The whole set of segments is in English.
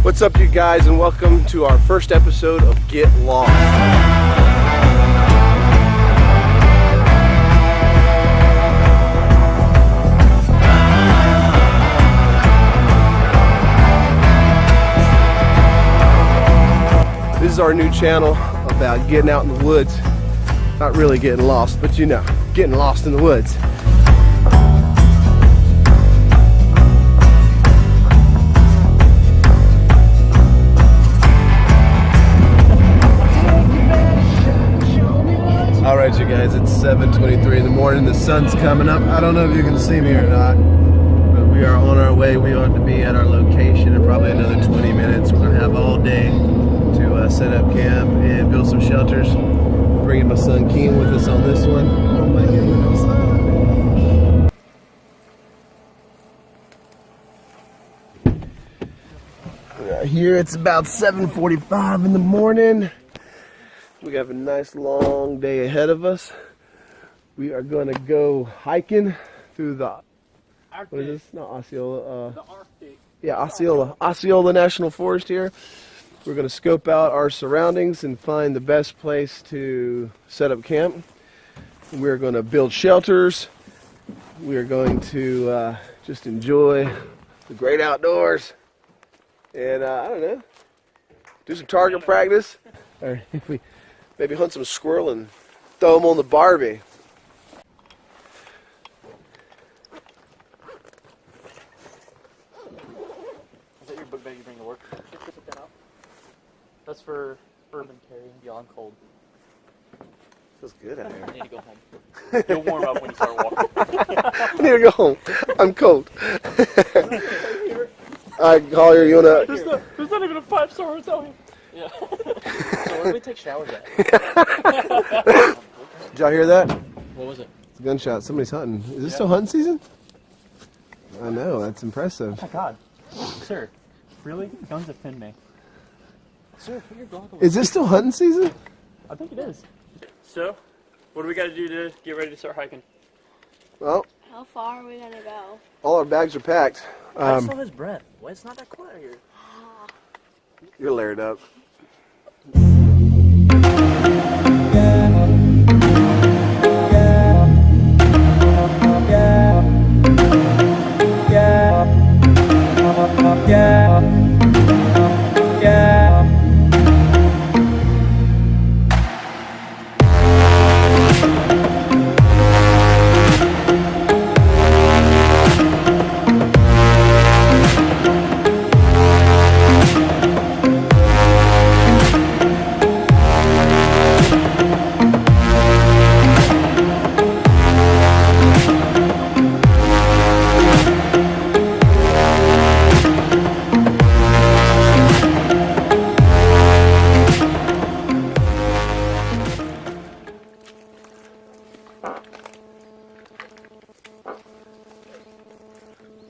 What's up, you guys, and welcome to our first episode of Get Lost. This is our new channel about getting out in the woods. Not really getting lost, but you know, getting lost in the woods. Alright, you guys, it's 7:23 in the morning. The sun's coming up. I don't know if you can see me or not, but we are on our way. We ought to be at our location in probably another 20 minutes. We're going to have all day to set up camp and build some shelters. Bringing my son Keen with us on this one. Oh my goodness. Here it's about 7:45 in the morning. We have a nice long day ahead of us. We are going to go hiking through the Arctic. What is this? Not Osceola. The Arctic. Yeah, Osceola National Forest here. We're going to scope out our surroundings and find the best place to set up camp. We're going to build shelters. We are going to just enjoy the great outdoors. And I don't know, do some target practice. Or if we maybe hunt some squirrel and throw them on the Barbie. Is that your book bag you bring to work? Put that out. That's for urban carrying beyond cold. Feels good out here. I need to go home. You'll warm up when you start walking. I need to go home. I'm cold. Alright, Collier, you wanna... There's not even a 5-star hotel here. Yeah. So where do we take showers at? Did y'all hear that? What was it? It's a gunshot. Somebody's hunting. Is this still hunting season? I know. That's impressive. Oh my god. Sir, really? Guns offend me. Sir, put your Glock away. Is this still hunting season? I think it is. So, what do we got to do to get ready to start hiking? Well, how far are we gonna go? all our bags are packed. I saw his breath. Why it's not that cold out here? You're layered up.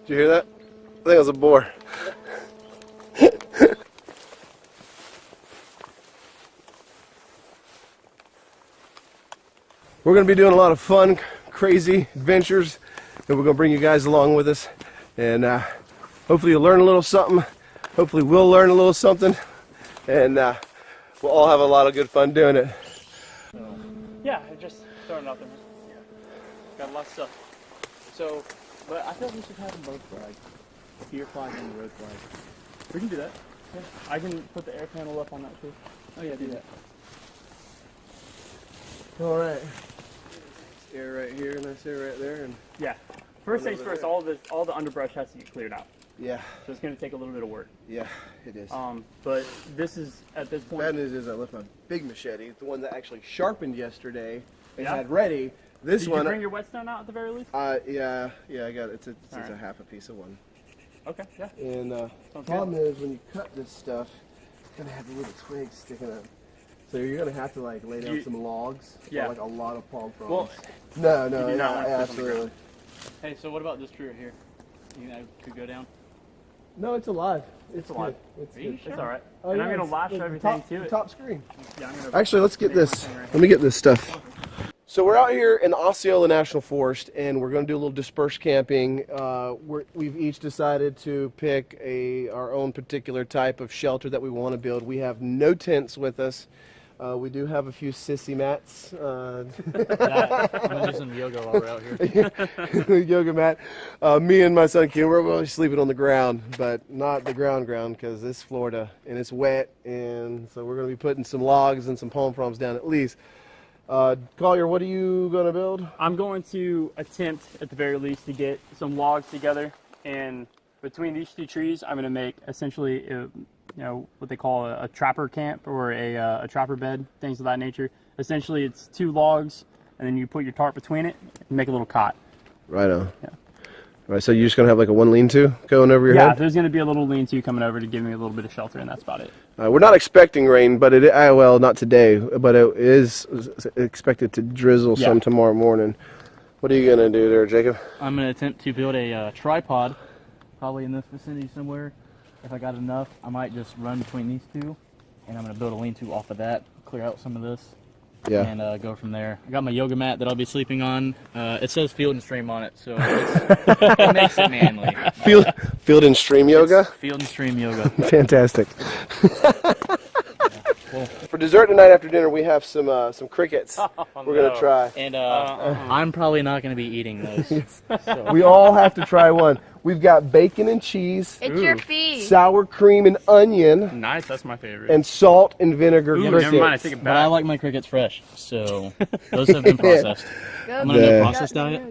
Did you hear that? I think it was a boar. We're going to be doing a lot of fun, crazy adventures, and we're going to bring you guys along with us. And hopefully you'll learn a little something. Hopefully we'll learn a little something. And we'll all have a lot of good fun doing it. Yeah, just throwing it out there. Yeah. Got a lot of stuff. So, but I feel like we should have them both flags. Deer flag and the road flag. We can do that. Yeah. I can put the air panel up on that too. Oh yeah, do that. All right. Air right here, nice air right there, and yeah. First things first, all the underbrush has to get cleared out. yeah, So it's going to take a little bit of work. yeah, it is. But this is at this point. Bad news is I left my big machete, the one that actually sharpened yesterday and Yeah? had ready. This Did one, you bring your whetstone out at the very least? yeah, I got it. It's Alright. a half a piece of one. Okay, yeah. And the Sounds problem is when you cut this stuff, it's gonna have the little twigs sticking up. So you're gonna have to like lay down some logs, Yeah. or like a lot of palm fronds. Well, no, you do not want yeah, stuff on the absolutely. Hey, so what about this tree right here? You think that could go down? No, it's alive. It's alive. Good. It's Are you good. sure? It's alright. Oh, And yeah, I'm going it's to lash the everything top, to the it. top screen. Yeah, I'm gonna Actually, let's get make this. my thing right Let me get this stuff. So we're out here in the Osceola National Forest, and we're going to do a little dispersed camping. We've each decided to pick our own particular type of shelter that we want to build. We have no tents with us. We do have a few sissy mats. I'm going to do some yoga while we're out here. Yoga mat. Me and my son Ken, we're going to be sleeping on the ground, but not the ground because it's Florida, and it's wet, and so we're going to be putting some logs and some palm fronds down at least. Collier, what are you going to build? I'm going to attempt, at the very least, to get some logs together, and between these two trees, I'm going to make essentially, what they call a trapper camp or a trapper bed, things of that nature. Essentially, it's 2 logs, and then you put your tarp between it and make a little cot. Right on. Yeah. All right, so you're just going to have like a one lean-to going over your head? Yeah, there's going to be a little lean-to coming over to give me a little bit of shelter, and that's about it. We're not expecting rain, but well, not today, but it is expected to drizzle some tomorrow morning. What are you going to do there, Jacob? I'm going to attempt to build a tripod, probably in this vicinity somewhere. If I got enough, I might just run between these two, and I'm going to build a lean-to off of that, clear out some of this, and go from there. I got my yoga mat that I'll be sleeping on. It says Field and Stream on it, so it makes it manly. Field and Stream yoga? It's Field and Stream yoga. Fantastic. Cool. For dessert tonight after dinner, we have some crickets we're going to try. And I'm probably not going to be eating those. So. We all have to try one. We've got bacon and cheese, It's your feet. sour cream and onion, Nice, that's my favorite. and salt and vinegar Ooh, crickets. never mind, I take it But I back. like my crickets fresh, so those have been processed. I'm going to do a processed diet.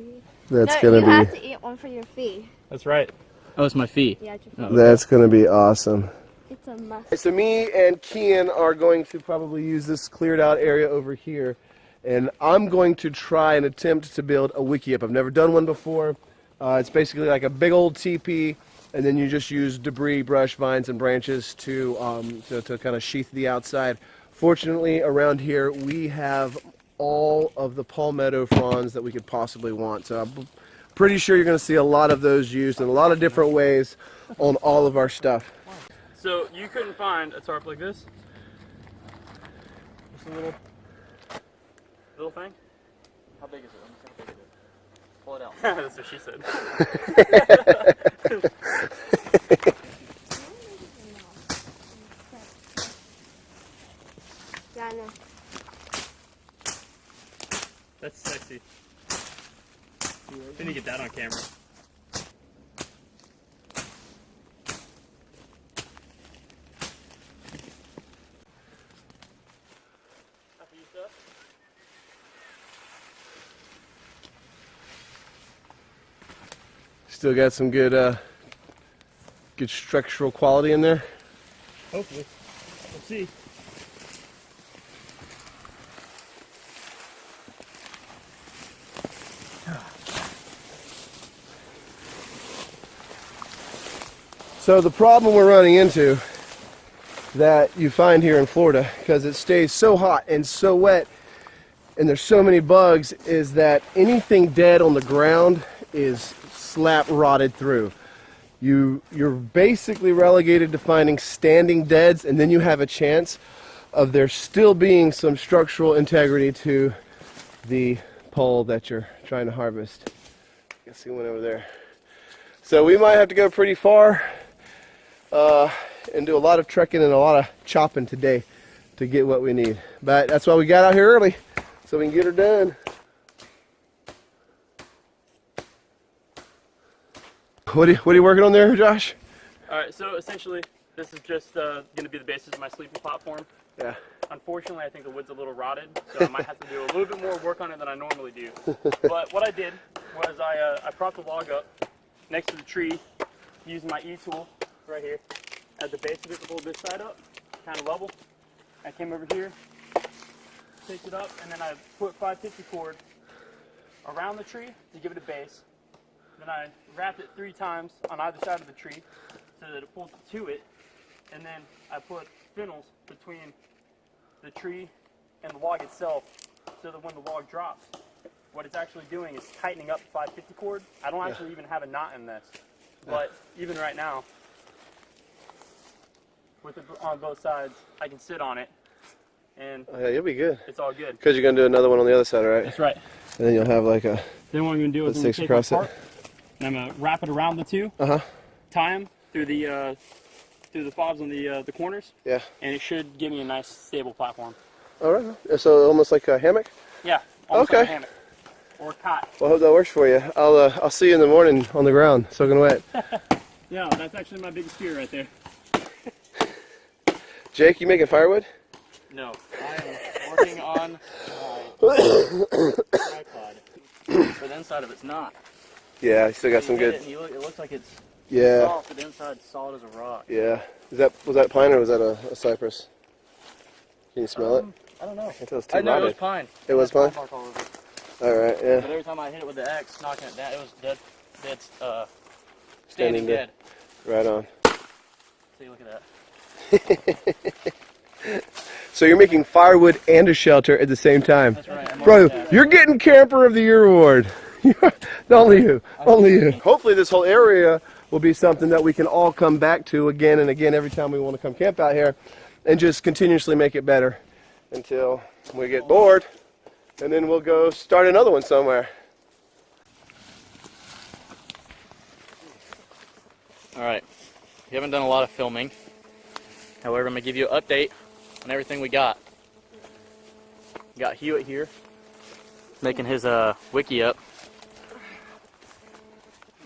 That's No, going you to have be to eat one for your feet. That's right. Oh, it's my feet. Yeah, it's your feet. Oh. that's going to be awesome. It's a must. So me and Kian are going to probably use this cleared out area over here, and I'm going to try and attempt to build a wiki up. I've never done one before. It's basically like a big old teepee, and then you just use debris, brush, vines, and branches to kind of sheath the outside. Fortunately, around here we have all of the palmetto fronds that we could possibly want. So I'm pretty sure you're going to see a lot of those used in a lot of different ways on all of our stuff. So you couldn't find a tarp like this? Just a little thing? How big is it? Let me see how big it is. Pull it out. That's what she said. Yeah, I know. That's sexy. Then you get that on camera. Still got some good structural quality in there. Hopefully. We'll see. So the problem we're running into that you find here in Florida, because it stays so hot and so wet and there's so many bugs, is that anything dead on the ground is slap rotted through. You're basically relegated to finding standing deads, and then you have a chance of there still being some structural integrity to the pole that you're trying to harvest. I can see one over there. So we might have to go pretty far and do a lot of trekking and a lot of chopping today to get what we need. But that's why we got out here early, so we can get her done. What are you working on there, Josh? Alright, so essentially, this is just going to be the basis of my sleeping platform. Yeah. Unfortunately, I think the wood's a little rotted, so I might have to do a little bit more work on it than I normally do. But what I did was I propped the log up next to the tree using my E-tool right here at the base of it to hold this side up, kind of level. I came over here, picked it up, and then I put 550 cord around the tree to give it a base. Then I wrapped it 3 times on either side of the tree so that it holds to it. And then I put fennels between the tree and the log itself so that when the log drops, what it's actually doing is tightening up the 550 cord. I don't actually even have a knot in this. But even right now, with it on both sides, I can sit on it and Oh, yeah, you'll be good. it's all good. Because you're going to do another one on the other side, right? That's right. And then you'll have like a... Then what I'm going to do is I'm going to take across my part, and I'm going to wrap it around the two, tie them through the fobs on the corners, Yeah. and it should give me a nice stable platform. All right. So almost like a hammock? Yeah, almost like Okay. a hammock. Or a cot. Well, I hope that works for you. I'll see you in the morning on the ground, soaking wet. Yeah, that's actually my biggest fear right there. Jake, you making firewood? No, I am working on my tripod. But the inside of it's not. Yeah, you still got some You hit good... it and it looks like it's Yeah. soft, but the inside's solid as a rock. Yeah. Was that pine or was that a cypress? Can you smell it? I don't know. I can tell it's too I know it was rotted. pine. It was pine? Bark all over it. All right, yeah. But every time I hit it with the X, knocking it down, it was standing dead. Right on. See, look at that. So you're making firewood and a shelter at the same time. That's right. Bro, you're getting Camper of the Year award. Only you. Only you. Hopefully this whole area will be something that we can all come back to again and again every time we want to come camp out here and just continuously make it better until we get bored, and then we'll go start another one somewhere. All right. We haven't done a lot of filming. However, I'm going to give you an update on everything we got. We got Hewitt here making his wiki up.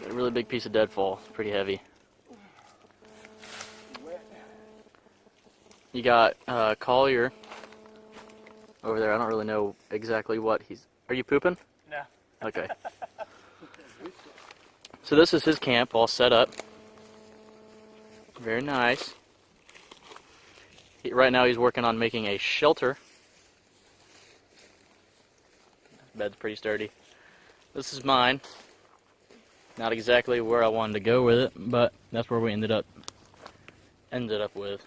Got a really big piece of deadfall. It's pretty heavy. You got Collier over there. I don't really know exactly what he's... Are you pooping? No. Okay. So this is his camp all set up. Very nice. Right now he's working on making a shelter. His bed's pretty sturdy. This is mine. Not exactly where I wanted to go with it, but that's where we ended up with.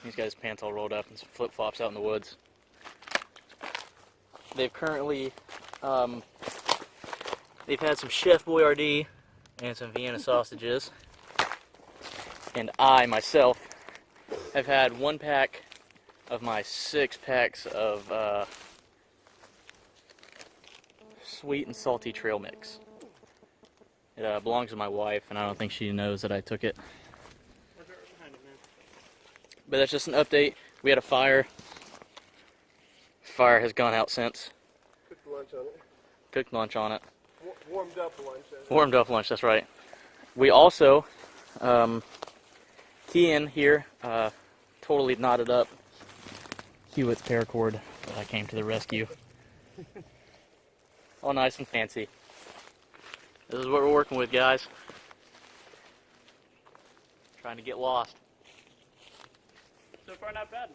He's got his pants all rolled up and some flip-flops out in the woods. They've currently they've had some Chef Boyardee and some Vienna sausages. And I, myself, have had 1 pack of my 6 packs of sweet and salty trail mix. It belongs to my wife, and I don't think she knows that I took it. But that's just an update. We had a fire. Fire has gone out since. Cooked lunch on it. Cooked lunch on it. Warmed up lunch. Warmed up lunch, that's right. We also, Kian here, totally knotted up Hewitt's paracord, but I came to the rescue. All nice and fancy. This is what we're working with, guys. Trying to get lost. So far, not bad.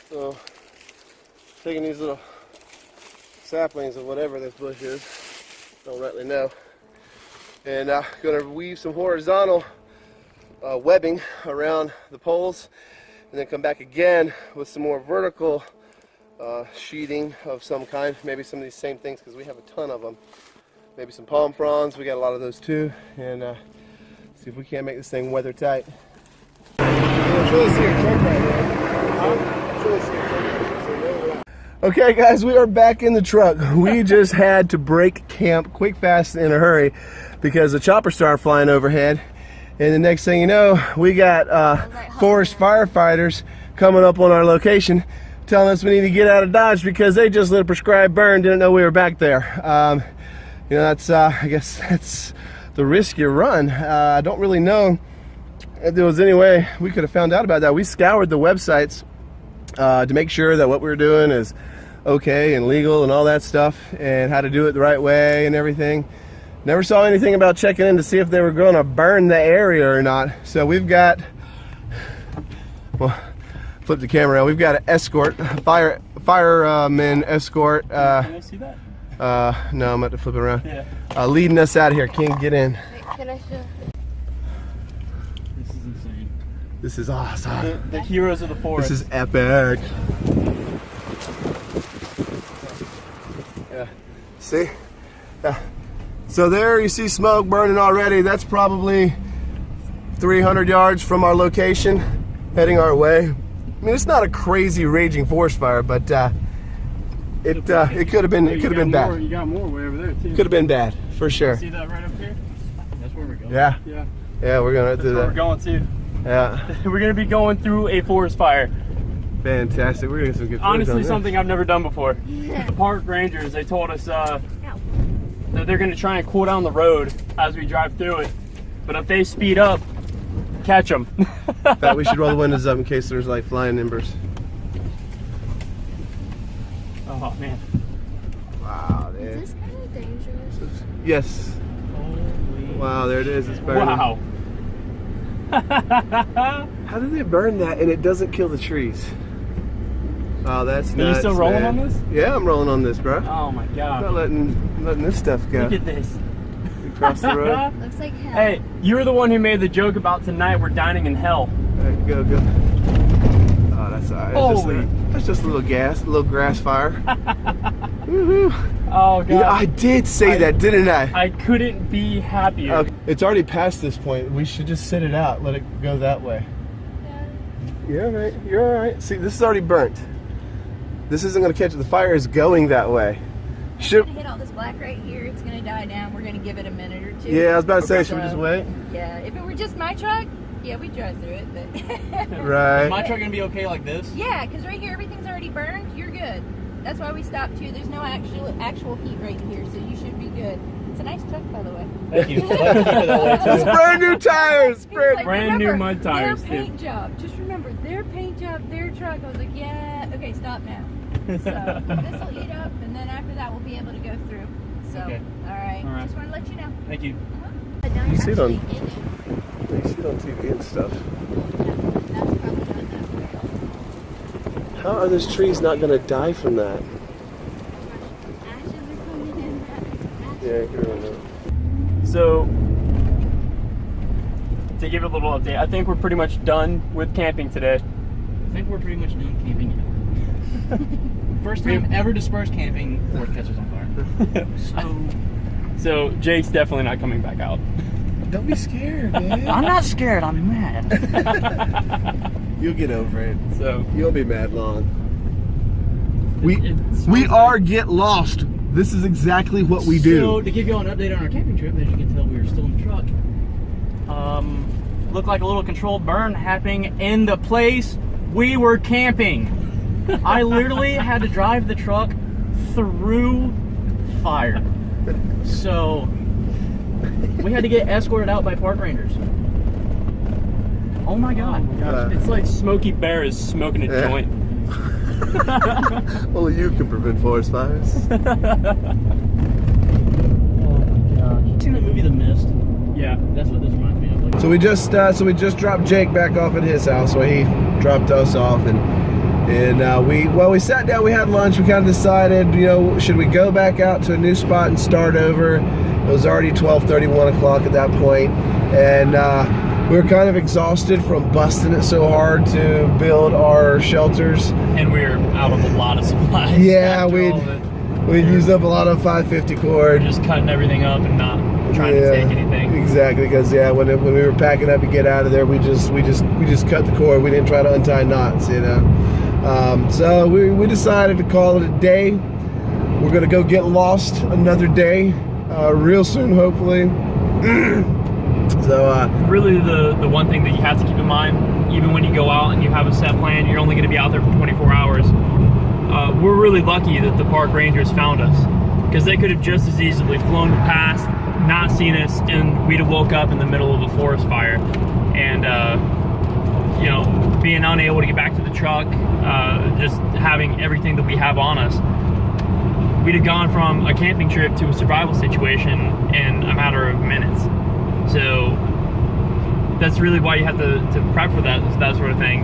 So, taking these little saplings of whatever this bush is, don't rightly know, and going to weave some horizontal webbing around the poles, and then come back again with some more vertical sheeting of some kind, maybe some of these same things because we have a ton of them. Maybe some palm fronds, we got a lot of those too, and see if we can't make this thing weather tight. Okay guys, we are back in the truck. We just had to break camp quick, fast, in a hurry because the chopper started flying overhead, and the next thing you know, we got forest firefighters coming up on our location telling us we need to get out of Dodge because they just lit a prescribed burn, didn't know we were back there. You know, that's I guess that's the risk you run. I don't really know if there was any way we could have found out about that. We scoured the websites to make sure that what we were doing is okay and legal and all that stuff, and how to do it the right way and everything. Never saw anything about checking in to see if they were going to burn the area or not. So we've got, well, flip the camera around. We've got an escort, fireman escort. Can I see that? No, I'm about to flip it around. Yeah. Leading us out of here. Can't get in. Wait, can I show? This is insane. This is awesome. The heroes of the forest. This is epic. See? So there you see smoke burning already. That's probably 300 yards from our location, heading our way. I mean, it's not a crazy raging forest fire, but it could have been bad. You got more way over there too. Could have been bad for sure. See that right up here? That's where we're going. Yeah, Yeah. yeah, we're going to do That's where that. we're going to. Yeah, We're gonna be going through a forest fire. fantastic. We're gonna get some good. Honestly, something I've never done before. The park rangers, they told us that they're gonna try and cool down the road as we drive through it. But if they speed up, catch them. In fact, we should roll the windows up in case there's like flying embers. Oh man. Wow, Is dude. this kind of dangerous? Yes. Wow, there it is. It's burning. Wow. How did they burn that and it doesn't kill the trees? Oh, that's Are nuts, you still rolling man. on this? Yeah, I'm rolling on this, bro. Oh my I'm god. not letting this stuff go. Look at this. Across the road. Looks like hell. Hey, you were the one who made the joke about tonight we're dining in hell. All right, go. Oh, that's all right. Holy. That's just a little gas, a little grass fire. Woohoo! Oh god. Yeah, I did say that, didn't I? I couldn't be happier. Okay. It's already past this point. We should just sit it out. Let it go that way. You're all right. You're all right. See, this is already burnt. This isn't going to catch it. The fire is going that way. Should hit all this black right here. It's gonna die down. We're gonna give it a minute or two. Yeah, I was about to say, should we So, just wait? Yeah, if it were just my truck, yeah, we'd drive through it. But Right. Is my truck gonna be okay like this? yeah, because right here everything's already burned. You're good. That's why we stopped too. There's no actual heat right here, so you should be good. It's a nice truck, by the way. Thank you. I'd like to keep it that way, too. It's brand new tires. He was like, Brand new "Remember, mud tires, Their paint job. Just remember, their paint job, their truck. I was like, yeah, okay, stop now. So this will heat up, and then after that, we'll be able to go through. So, Okay. all right. All right. Just want to let you know. Thank you. You see it on, Actually, in it. you see it on TV and stuff. That's probably not that real. How are those trees not going to die from that? Ashes are coming in. Ashes. Yeah, you're right. So, to give a little update, I think we're pretty much done with camping today. I think we're pretty much done camping. First time ever dispersed camping before it catches on fire. So Jake's definitely not coming back out. Don't be scared, man. I'm not scared. I'm mad. You'll get over it. So You won't be mad long. it We smells are get lost. This is exactly what we do. So to give you all an update on our camping trip, as you can tell, we were still in the truck. looked like a little controlled burn happening in the place we were camping. I literally had to drive the truck through fire. So we had to get escorted out by park rangers. Oh my god. It's like Smokey Bear is smoking a Yeah. joint. Only you can prevent forest fires. Oh my gosh. Seen the movie The Mist? Yeah. That's what this reminds me of. Like, So we just dropped Jake back off at his house, so he dropped us off, and we sat down, we had lunch, we kind of decided, should we go back out to a new spot and start over? It was already 12:30, 1 o'clock at that point, and we were kind of exhausted from busting it so hard to build our shelters. And we're out of a lot of supplies. Yeah, after we'd all of it. we'd used up a lot of 550 cord. We're just cutting everything up and not trying to take anything. Exactly, because when we were packing up to get out of there, we just cut the cord. We didn't try to untie knots, So we decided to call it a day. We're gonna go get lost another day, real soon, hopefully. So Really, the one thing that you have to keep in mind, even when you go out and you have a set plan, you're only going to be out there for 24 hours. We're really lucky that the park rangers found us, because they could have just as easily flown past, not seen us, and we'd have woke up in the middle of a forest fire. And being unable to get back to the truck, just having everything that we have on us, we'd have gone from a camping trip to a survival situation in a matter of minutes. So that's really why you have to prep for that sort of thing,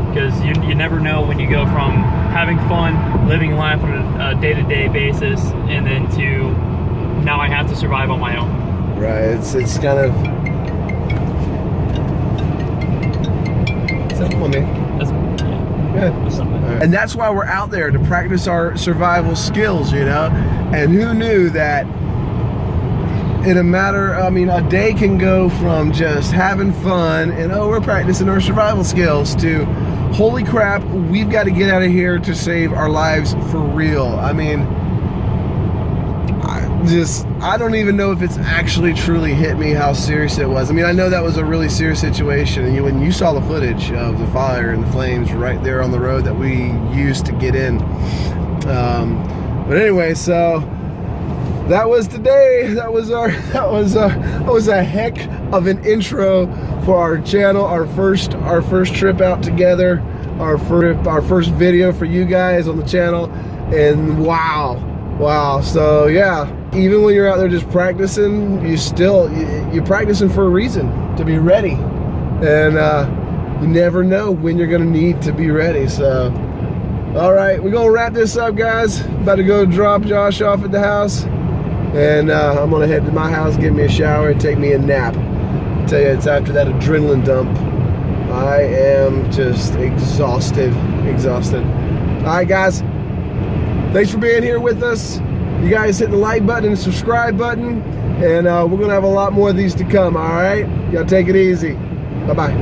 because you never know when you go from having fun, living life on a day-to-day basis, and then to now I have to survive on my own. right, it's kind of. Is that on me? That's, yeah. And that's why we're out there, to practice our survival skills, you know. And who knew that in a matter, I mean, a day can go from just having fun and, oh, we're practicing our survival skills, to, holy crap, we've got to get out of here to save our lives for real. I mean, I don't even know if it's actually truly hit me how serious it was. I mean, I know that was a really serious situation, and when you saw the footage of the fire and the flames right there on the road that we used to get in. But anyway, so that was today. That was a heck of an intro for our channel. Our first trip out together. Our first video for you guys on the channel. And wow. So yeah, even when you're out there just practicing, you're practicing for a reason, to be ready. And you never know when you're gonna need to be ready. So all right, we're gonna wrap this up, guys. About to go drop Josh off at the house. And I'm gonna head to my house, get me a shower, and take me a nap. I tell you, it's after that adrenaline dump. I am just exhausted. All right, guys. Thanks for being here with us. You guys hit the like button and subscribe button, and we're gonna have a lot more of these to come. All right, y'all take it easy. Bye-bye.